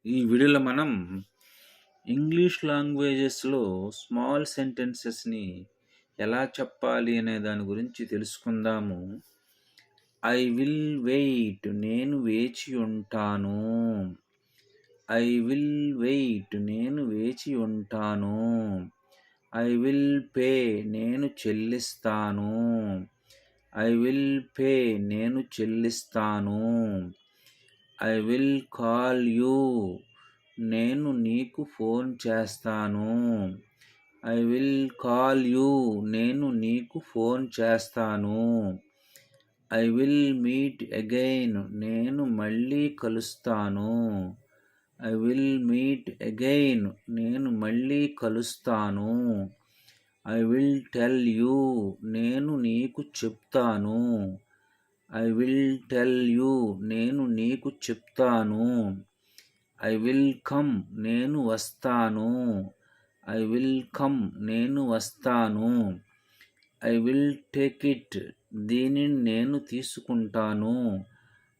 ఈ వీడియోలో మనం ఇంగ్లీష్ లాంగ్వేజెస్‌లో స్మాల్ సెంటెన్సెస్‌ని ఎలా చెప్పాలి అనే దాని గురించి తెలుసుకుందాము. ఐ విల్ వెయిట్ నేను వేచి ఉంటాను. ఐ విల్ వెయిట్ నేను వేచి ఉంటాను. ఐ విల్ పే నేను చెల్లిస్తాను. ఐ విల్ పే నేను చెల్లిస్తాను. ఐ విల్ కాల్ యూ నేను నీకు ఫోన్ చేస్తాను. ఐ విల్ కాల్ యూ నేను నీకు ఫోన్ చేస్తాను. ఐ విల్ మీట్ అగైన్ నేను మళ్ళీ కలుస్తాను. ఐ విల్ మీట్ అగైన్ నేను మళ్ళీ కలుస్తాను. ఐ విల్ టెల్ యూ నేను నీకు చెప్తాను. ఐ విల్ టెల్ యూ నేను నీకు చెప్తాను. ఐ విల్ కమ్ నేను వస్తాను. ఐ విల్ కమ్ నేను వస్తాను. ఐ విల్ టేక్ ఇట్ దీనిని నేను తీసుకుంటాను.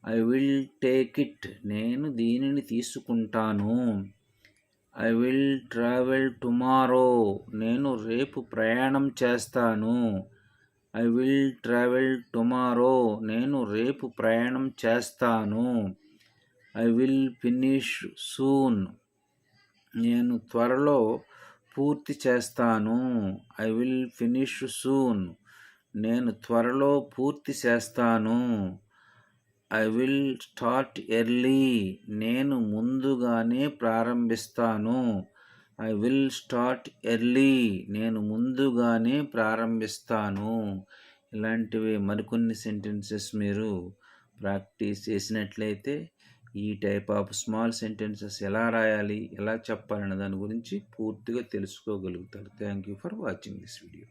ఐ విల్ టేక్ ఇట్ నేను దీనిని తీసుకుంటాను. ఐ విల్ ట్రావెల్ టుమారో నేను రేపు ప్రయాణం చేస్తాను. ఐ విల్ ట్రావెల్ టుమారో నేను రేపు ప్రయాణం చేస్తాను. ఐ విల్ ఫినిష్ సూన్ నేను త్వరలో పూర్తి చేస్తాను. ఐ విల్ ఫినిష్ సూన్ నేను త్వరలో పూర్తి చేస్తాను. ఐ విల్ స్టార్ట్ ఎర్లీ నేను ముందుగానే ప్రారంభిస్తాను. ఐ విల్ స్టార్ట్ ఎర్లీ నేను ముందుగానే ప్రారంభిస్తాను. ఇలాంటివి మరికొన్ని సెంటెన్సెస్ మీరు ప్రాక్టీస్ చేసినట్లయితే ఈ టైప్ ఆఫ్ స్మాల్ సెంటెన్సెస్ ఎలా రాయాలి, ఎలా చెప్పాలనే దాని గురించి పూర్తిగా తెలుసుకోగలుగుతారు. Thank you for watching this video.